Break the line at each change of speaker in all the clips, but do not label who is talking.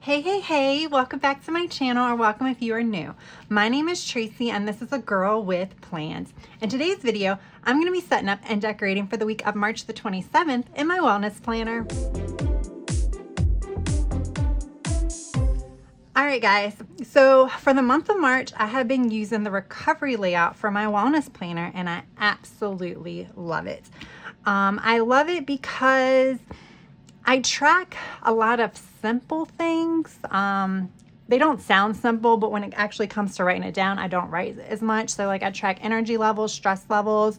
Hey, welcome back to my channel, or welcome if you are new. My name is Tracy and this is A Girl with Plans. In today's video, I'm going to be setting up and decorating for the week of March the 27th in my wellness planner. All right, guys, so for the month of March, I have been using the recovery layout for my wellness planner and I absolutely love it. I love it because I track a lot of simple things. They don't sound simple, but when it actually comes to writing it down, I don't write as much. So like I track energy levels, stress levels,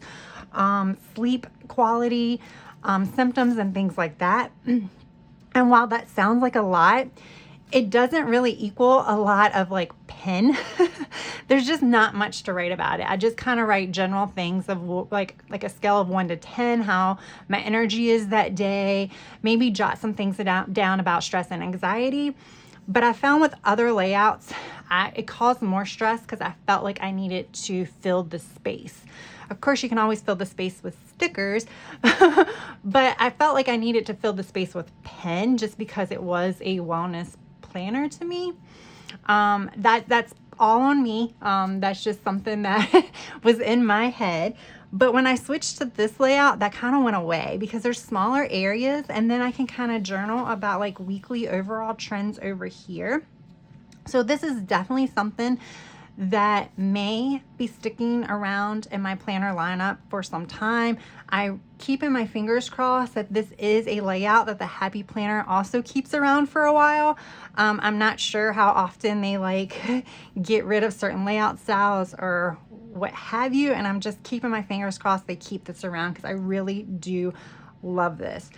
sleep quality, symptoms and things like that. And while that sounds like a lot, it doesn't really equal a lot of like pen. There's just not much to write about it. I just kind of write general things of like a scale of 1 to 10, how my energy is that day, maybe jot some things down about stress and anxiety. But I found with other layouts, it caused more stress because I felt like I needed to fill the space. Of course, you can always fill the space with stickers, but I felt like I needed to fill the space with pen just because it was a wellness planner to me. That's all on me. That's just something that was in my head. But when I switched to this layout, that kind of went away because there's smaller areas, and then I can kind of journal about like weekly overall trends over here. So this is definitely something that may be sticking around in my planner lineup for some time. I keeping my fingers crossed that this is a layout that the Happy Planner also keeps around for a while. I'm not sure how often they like get rid of certain layout styles or what have you, and I'm just keeping my fingers crossed they keep this around because I really do love this.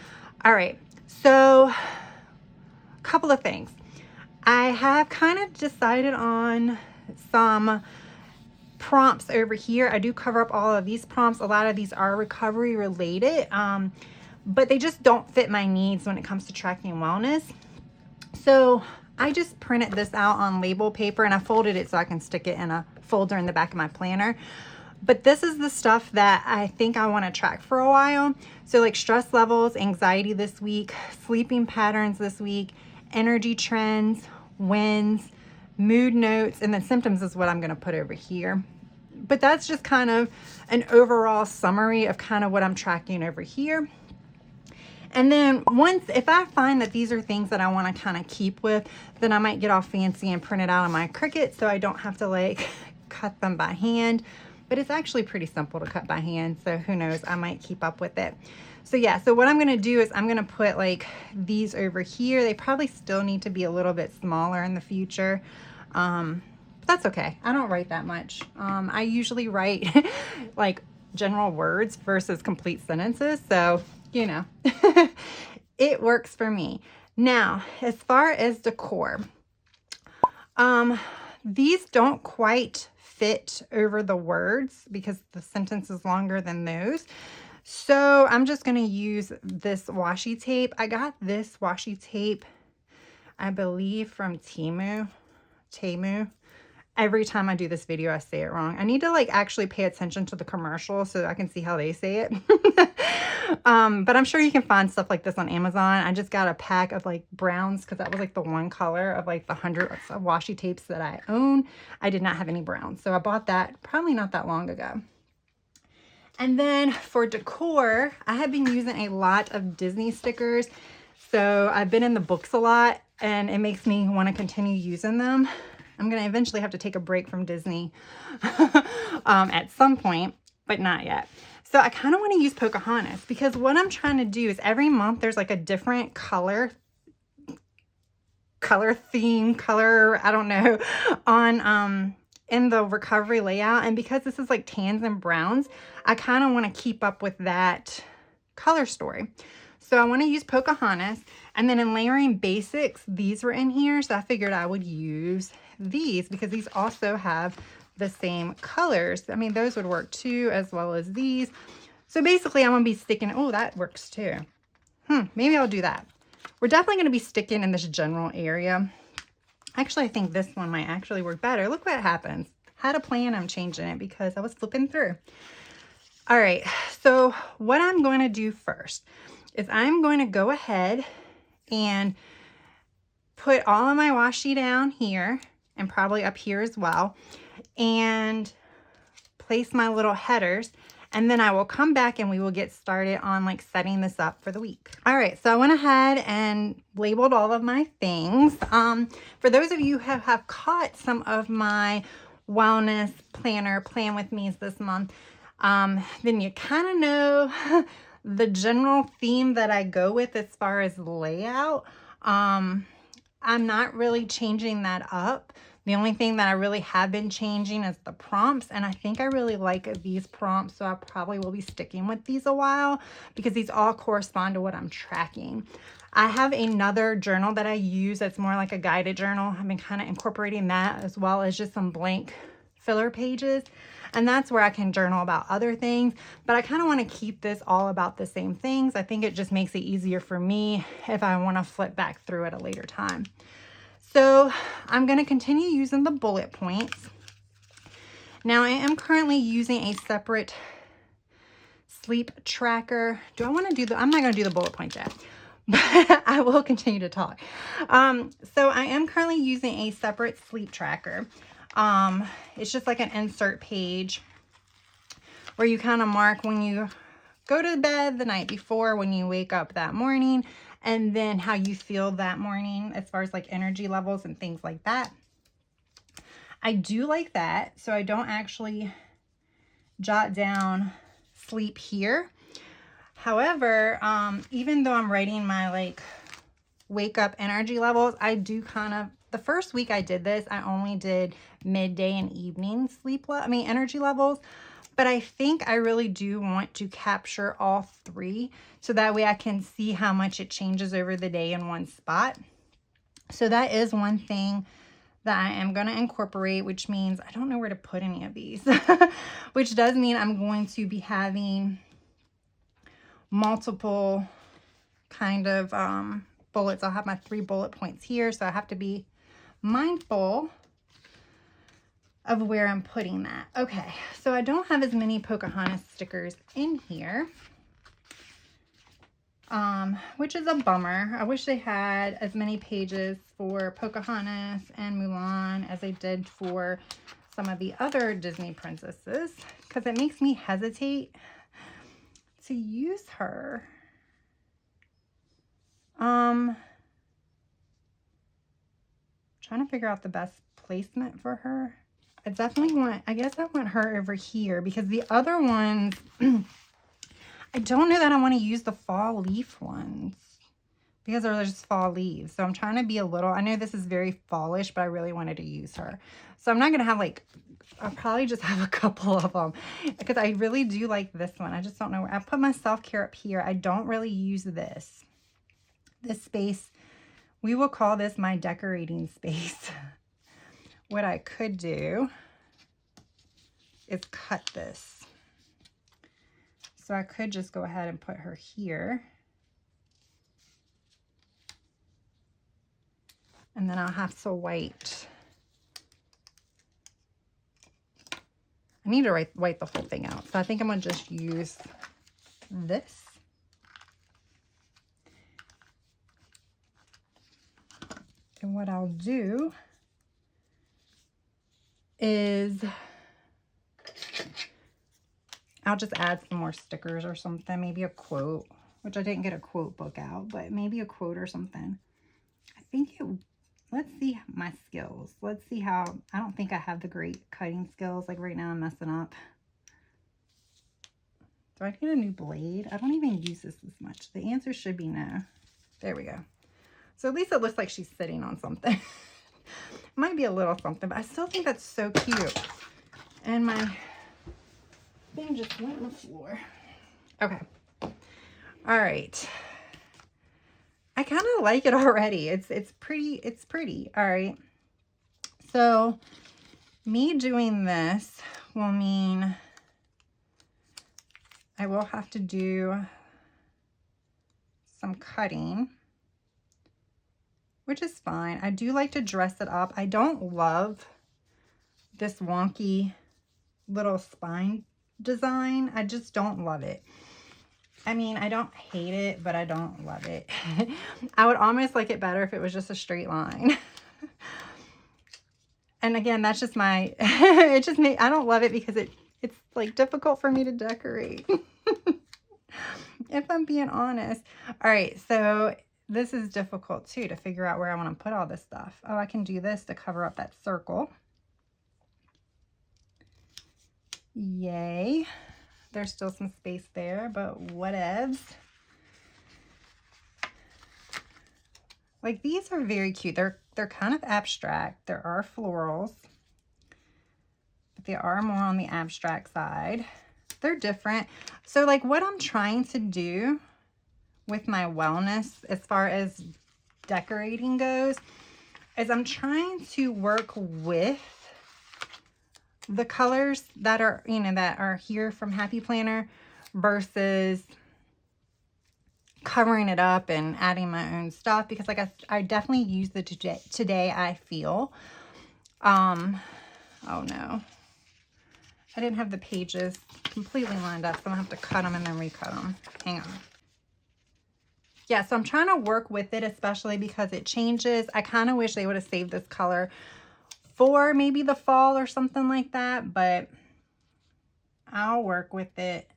All right, so a couple of things. I have kind of decided on some prompts over here. I do cover up all of these prompts. A lot of these are recovery related, but they just don't fit my needs when it comes to tracking wellness. So I just printed this out on label paper and I folded it so I can stick it in a folder in the back of my planner. But this is the stuff that I think I want to track for a while. So like stress levels, anxiety this week, sleeping patterns this week, energy trends, wins, mood notes, and then symptoms is what I'm going to put over here. But that's just kind of an overall summary of kind of what I'm tracking over here. And then if I find that these are things that I want to kind of keep with, then I might get all fancy and print it out on my Cricut so I don't have to like cut them by hand. But it's actually pretty simple to cut by hand, so who knows, I might keep up with it. So yeah, so what I'm going to do is I'm going to put like these over here. They probably still need to be a little bit smaller in the future. That's okay. I don't write that much. I usually write like general words versus complete sentences. So, you know, it works for me. Now, as far as decor, these don't quite fit over the words because the sentence is longer than those. So I'm just going to use this washi tape. I got this washi tape, I believe, from Temu. Every time I do this video, I say it wrong. I need to like actually pay attention to the commercial so I can see how they say it. But I'm sure you can find stuff like this on Amazon. I just got a pack of like browns because that was like the one color of like the 100 washi tapes that I own. I did not have any browns. So I bought that probably not that long ago. And then for decor, I have been using a lot of Disney stickers. So I've been in the books a lot and it makes me want to continue using them. I'm going to eventually have to take a break from Disney at some point, but not yet. So I kind of want to use Pocahontas because what I'm trying to do is every month there's like a different color theme, I don't know, on in the recovery layout. And because this is like tans and browns, I kind of want to keep up with that color story. So I want to use Pocahontas, and then in layering basics, these were in here. So I figured I would use these because these also have the same colors. I mean, those would work too, as well as these. So basically I'm going to be sticking, oh, that works too. Maybe I'll do that. We're definitely going to be sticking in this general area. Actually, I think this one might actually work better. Look what happens. Had a plan, I'm changing it because I was flipping through. All right, so what I'm going to do first is I'm going to go ahead and put all of my washi down here and probably up here as well, and place my little headers, and then I will come back and we will get started on like setting this up for the week. All right, so I went ahead and labeled all of my things. For those of you who have caught some of my wellness planner plan with me's this month, then you kind of know the general theme that I go with as far as layout. I'm not really changing that up. The only thing that I really have been changing is the prompts, and I think I really like these prompts, so I probably will be sticking with these a while because these all correspond to what I'm tracking. I have another journal that I use that's more like a guided journal. I've been kind of incorporating that as well as just some blank filler pages, and that's where I can journal about other things, but I kind of want to keep this all about the same things. I think it just makes it easier for me if I want to flip back through at a later time. So I'm going to continue using the bullet points. Now I am currently using a separate sleep tracker. Do I want to do the, I'm not going to do the bullet points yet, but I will continue to talk. So I am currently using a separate sleep tracker. It's just like an insert page where you kind of mark when you go to bed the night before, when you wake up that morning, and then how you feel that morning as far as like energy levels and things like that. I do like that, so I don't actually jot down sleep here. However, even though I'm writing my like wake up energy levels, I do kind of, the first week I did this, I only did midday and evening energy levels. But I think I really do want to capture all three, so that way I can see how much it changes over the day in one spot. So that is one thing that I am going to incorporate, which means I don't know where to put any of these, which does mean I'm going to be having multiple kind of bullets. I'll have my 3 bullet points here, so I have to be mindful of where I'm putting that. Okay, so I don't have as many Pocahontas stickers in here, which is a bummer. I wish they had as many pages for Pocahontas and Mulan as they did for some of the other Disney princesses, because it makes me hesitate to use her. Trying to figure out the best placement for her. I definitely want, I guess I want her over here, because the other ones, I don't know that I want to use the fall leaf ones because they're just fall leaves. So I'm trying to be a little, I know this is very fallish, but I really wanted to use her. So I'm not going to have like, I'll probably just have a couple of them because I really do like this one. I just don't know where. I put my self-care up here. I don't really use this space. We will call this my decorating space. What I could do is cut this. So I could just go ahead and put her here. And then I'll have to white. I need to white the whole thing out. So I think I'm going to just use this. And what I'll do is I'll just add some more stickers or something, maybe a quote, which I didn't get a quote book out, but maybe a quote or something. I think it, let's see my skills. Let's see how, I don't think I have the great cutting skills. Like right now I'm messing up. Do I get a new blade? I don't even use this much. The answer should be no. There we go. So at least it looks like she's sitting on something. Might be a little something, but I still think that's so cute. And my thing just went on the floor. Okay. All right. I kind of like it already. It's pretty. All right. So me doing this will mean I will have to do some cutting, which is fine. I do like to dress it up. I don't love this wonky little spine design. I just don't love it. I mean, I don't hate it, but I don't love it. I would almost like it better if it was just a straight line. And again, that's just my, it just made, I don't love it because it's like difficult for me to decorate. If I'm being honest. All right, so this is difficult too, to figure out where I want to put all this stuff. Oh, I can do this to cover up that circle. Yay. There's still some space there, but whatevs. Like, these are very cute. They're kind of abstract. There are florals, but they are more on the abstract side. They're different. So like, what I'm trying to do with my wellness as far as decorating goes is I'm trying to work with the colors that are, you know, that are here from Happy Planner versus covering it up and adding my own stuff, because like I definitely use the today I feel. Oh no, I didn't have the pages completely lined up, so I'm gonna have to cut them and then recut them. Hang on. Yeah, so I'm trying to work with it, especially because it changes. I kind of wish they would have saved this color for maybe the fall or something like that, but I'll work with it.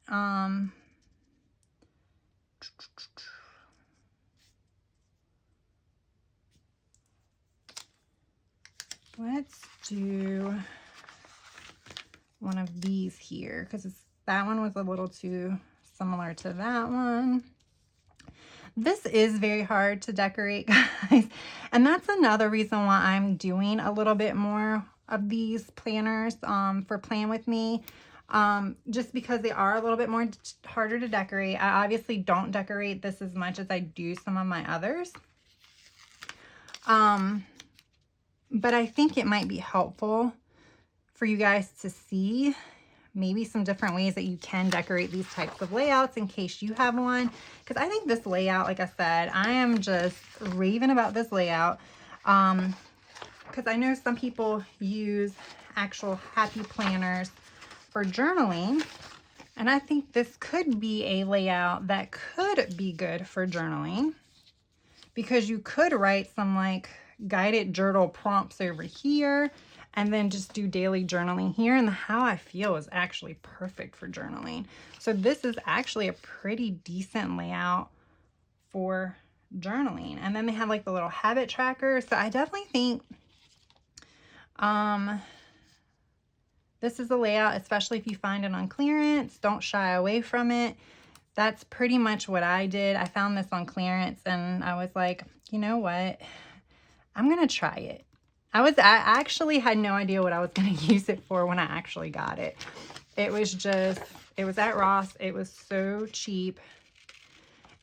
Let's do one of these here, because that one was a little too similar to that one. This is very hard to decorate, guys, and that's another reason why I'm doing a little bit more of these planners for Plan With Me, just because they are a little bit more harder to decorate. I obviously don't decorate this as much as I do some of my others, but I think it might be helpful for you guys to see maybe some different ways that you can decorate these types of layouts in case you have one. Because I think this layout, like I said, I am just raving about this layout. Because I know some people use actual Happy Planners for journaling. And I think this could be a layout that could be good for journaling. Because you could write some like guided journal prompts over here, and then just do daily journaling here. And the How I Feel is actually perfect for journaling. So this is actually a pretty decent layout for journaling. And then they have like the little habit tracker. So I definitely think this is a layout, especially if you find it on clearance. Don't shy away from it. That's pretty much what I did. I found this on clearance and I was like, you know what? I'm going to try it. I actually had no idea what I was going to use it for when I actually got it. It was at Ross. It was so cheap.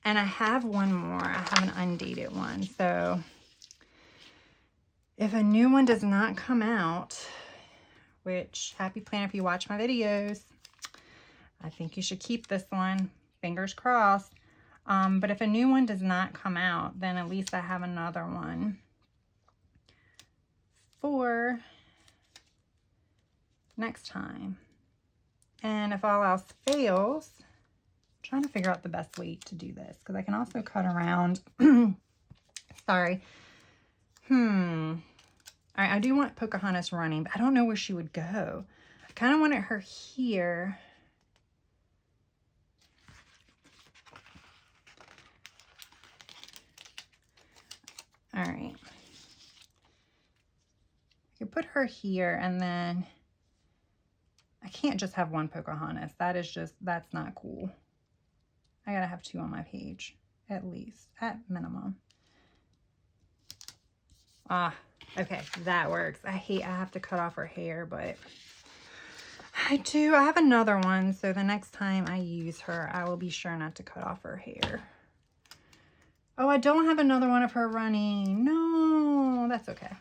And I have one more. I have an undated one. So if a new one does not come out, which Happy Planner, if you watch my videos, I think you should keep this one. Fingers crossed. But if a new one does not come out, then at least I have another one for next time. And if all else fails, I'm trying to figure out the best way to do this, because I can also cut around. Sorry. All right, I do want Pocahontas running, but I don't know where she would go. I kind of wanted her here. All right. I could put her here, and then I can't just have one Pocahontas. That's not cool. I gotta have two on my page, at least, at minimum. Okay, that works. I have to cut off her hair, but I do. I have another one, so the next time I use her, I will be sure not to cut off her hair. Oh, I don't have another one of her running. No, that's okay.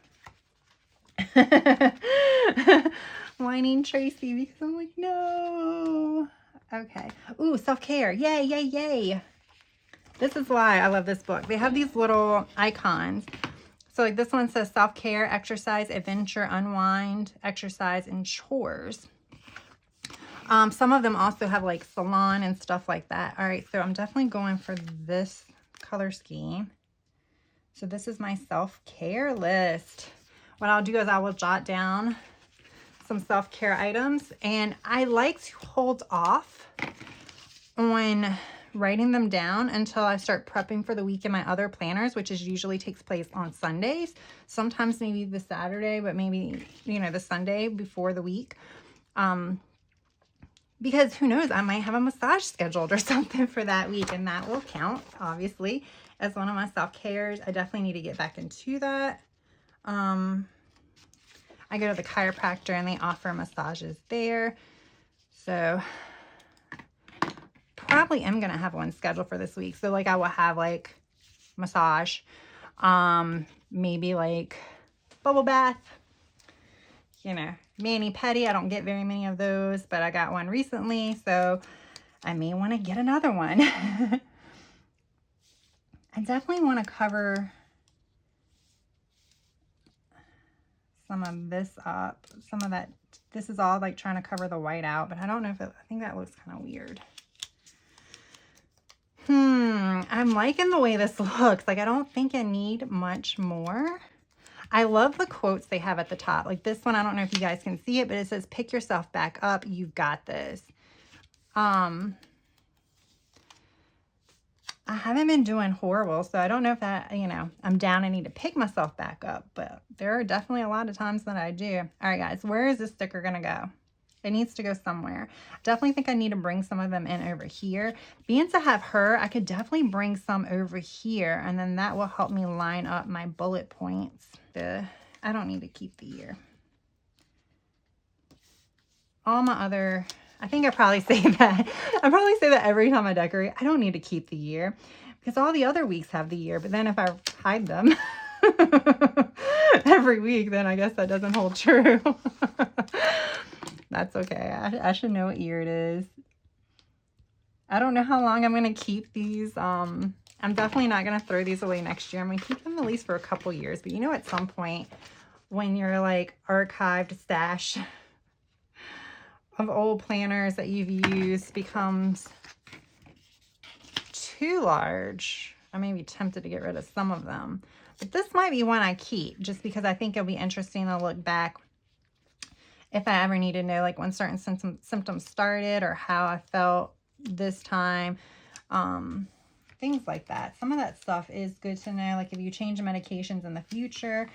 Whining Tracy because I'm like, no. Okay. Ooh, self-care. Yay, yay, yay. This is why I love this book. They have these little icons. So like this one says self-care, exercise, adventure, unwind, exercise, and chores. Some of them also have like salon and stuff like that. All right, so I'm definitely going for this color scheme. So this is my self-care list. What I'll do is I will jot down some self-care items, and I like to hold off on writing them down until I start prepping for the week in my other planners, which is usually takes place on Sundays. Sometimes maybe the Saturday, but maybe, you know, the Sunday before the week. Because who knows, I might have a massage scheduled or something for that week, and that will count, obviously, as one of my self-cares. I definitely need to get back into that. I go to the chiropractor and they offer massages there. So probably am going to have one scheduled for this week. So like I will have like massage, maybe like bubble bath, you know, mani-pedi. I don't get very many of those, but I got one recently, so I may want to get another one. I definitely want to cover some of this up. Some of that, this is all like trying to cover the white out, but I don't know if it, I think that looks kind of weird. I'm liking the way this looks. Like, I don't think I need much more. I love the quotes they have at the top. Like this one, I don't know if you guys can see it, but it says, pick yourself back up. You've got this. I haven't been doing horrible, so I don't know if that, you know, I'm down. I need to pick myself back up, but there are definitely a lot of times that I do. All right, guys, where is this sticker going to go? It needs to go somewhere. Definitely think I need to bring some of them in over here. Being to have her, I could definitely bring some over here, and then that will help me line up my bullet points. I don't need to keep the year. All my other, I think I probably say that. I probably say that every time I decorate. I don't need to keep the year because all the other weeks have the year. But then if I hide them every week, then I guess that doesn't hold true. That's okay. I should know what year it is. I don't know how long I'm going to keep these. I'm definitely not going to throw these away next year. I'm going to keep them at least for a couple years. But you know, at some point when your like archived stash of old planners that you've used becomes too large, I may be tempted to get rid of some of them. But this might be one I keep just because I think it'll be interesting to look back if I ever need to know like when certain symptoms started or how I felt this time. Things like that. Some of that stuff is good to know. Like if you change medications in the future,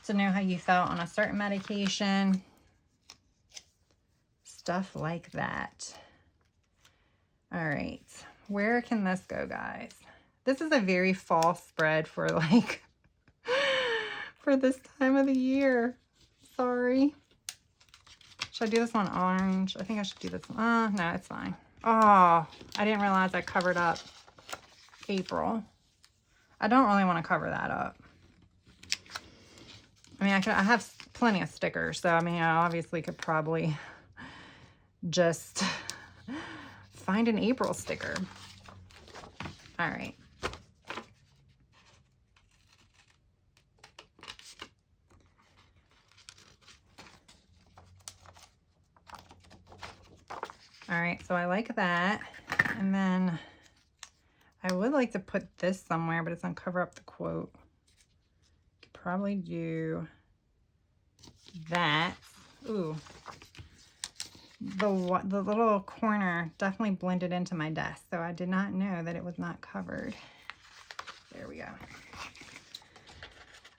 to know how you felt on a certain medication. Stuff like that. All right. Where can this go, guys? This is a very fall spread for like, for this time of the year. Sorry. Should I do this one orange? I think I should do this one. No, it's fine. Oh, I didn't realize I covered up April. I don't really want to cover that up. I mean, I have plenty of stickers, so I mean, I obviously could probably just find an April sticker. All right. All right, so I like that. And then I would like to put this somewhere, but it's gonna cover up the quote. Could probably do that. Ooh. The little corner definitely blended into my desk, so I did not know that it was not covered. There we go.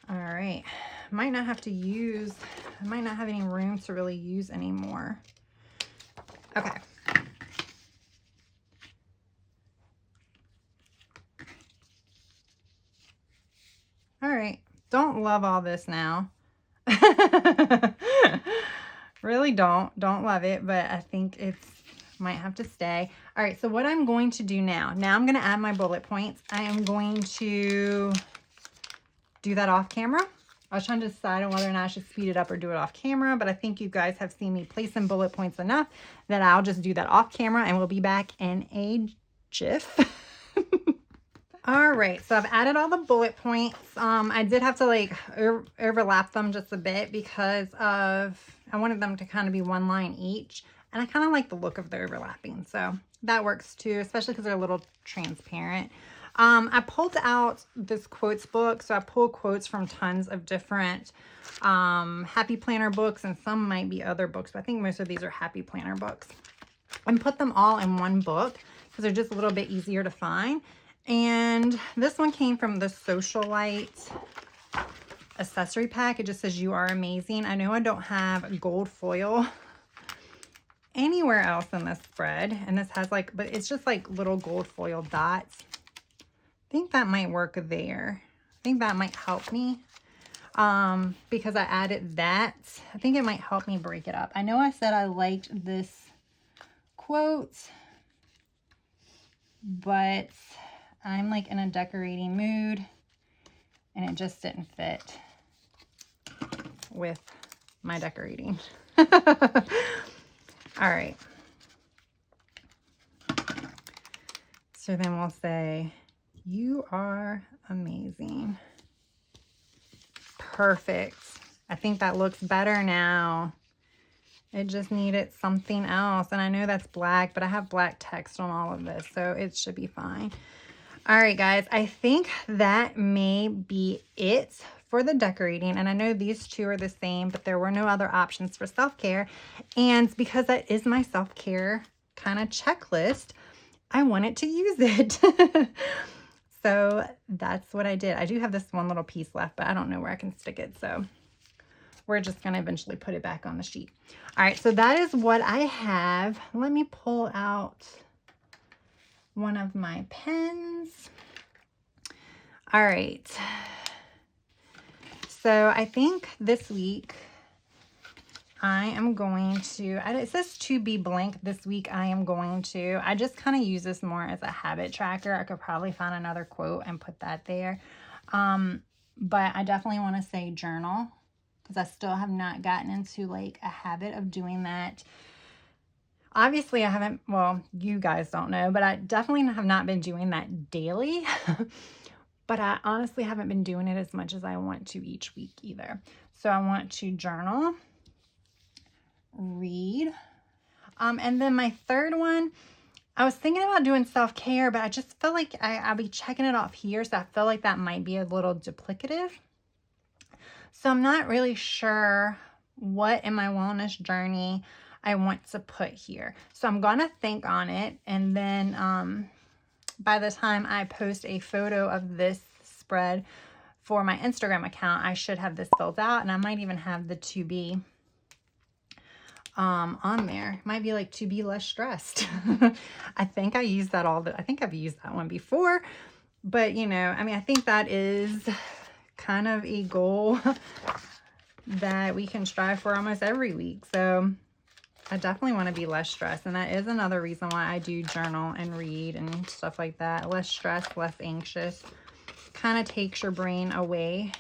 All right. Might not have to use, I might not have any room to really use anymore. Okay. All right. Don't love all this now. Really don't love it, but I think it's might have to stay. All right, so what I'm going to do now I'm going to add my bullet points. I am going to do that off camera. I was trying to decide on whether or not I should speed it up or do it off camera, but I think you guys have seen me place in bullet points enough that I'll just do that off camera, and we'll be back in a jiff. All right, so I've added all the bullet points. I did have to like overlap them just a bit because of, I wanted them to kind of be one line each. And I kind of like the look of the overlapping. So that works too, especially because they're a little transparent. I pulled out this quotes book. So I pull quotes from tons of different Happy Planner books, and some might be other books, but I think most of these are Happy Planner books. And put them all in one book because they're just a little bit easier to find. And this one came from the Socialite accessory pack. It just says, "You are amazing." I know I don't have gold foil anywhere else in this spread, and this has like, but it's just like little gold foil dots. I think that might work there. I think that might help me because I added that. I think it might help me break it up. I know I said I liked this quote, but I'm like in a decorating mood and it just didn't fit with my decorating. All right. So then we'll say, "You are amazing." Perfect. I think that looks better now. It just needed something else. And I know that's black, but I have black text on all of this, so it should be fine. All right, guys, I think that may be it for the decorating. And I know these two are the same, but there were no other options for self-care. And because that is my self-care kind of checklist, I wanted to use it. So that's what I did. I do have this one little piece left, but I don't know where I can stick it. So we're just going to eventually put it back on the sheet. All right, so that is what I have. Let me pull out one of my pens. All right. So I think this week I am going to, it says to be blank this week. I just kind of use this more as a habit tracker. I could probably find another quote and put that there. But I definitely want to say journal, because I still have not gotten into like a habit of doing that. Obviously I haven't, well, you guys don't know, but I definitely have not been doing that daily. But I honestly haven't been doing it as much as I want to each week either. So I want to journal, read. And then my third one, I was thinking about doing self-care, but I just feel like I'll be checking it off here. So I feel like that might be a little duplicative. So I'm not really sure what in my wellness journey I want to put here. So I'm going to think on it. And then by the time I post a photo of this spread for my Instagram account, I should have this filled out, and I might even have the to be on there. It might be like to be less stressed. I think I use that I think I've used that one before, but you know, I mean, I think that is kind of a goal that we can strive for almost every week. So I definitely want to be less stressed. And that is another reason why I do journal and read and stuff like that. Less stressed, less anxious. Kind of takes your brain away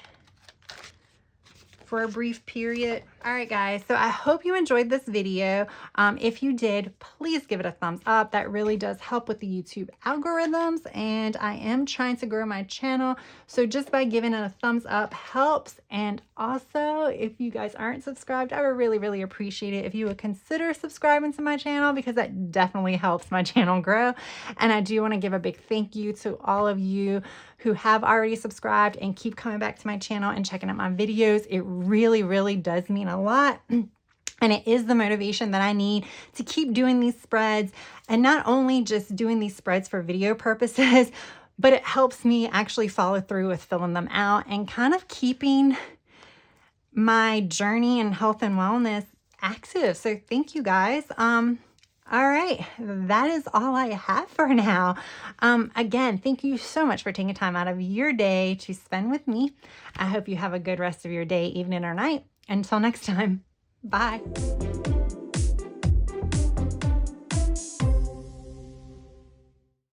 for a brief period. All right, guys, so I hope you enjoyed this video. If you did, please give it a thumbs up. That really does help with the YouTube algorithms, and I am trying to grow my channel, so just by giving it a thumbs up helps. And also, if you guys aren't subscribed, I would really appreciate it if you would consider subscribing to my channel, because that definitely helps my channel grow. And I do want to give a big thank you to all of you who have already subscribed and keep coming back to my channel and checking out my videos. It really does mean a lot. And it is the motivation that I need to keep doing these spreads, and not only just doing these spreads for video purposes, but it helps me actually follow through with filling them out and kind of keeping my journey in health and wellness active. So thank you guys. All right, that is all I have for now. Again, thank you so much for taking time out of your day to spend with me. I hope you have a good rest of your day, evening, or night. Until next time, bye.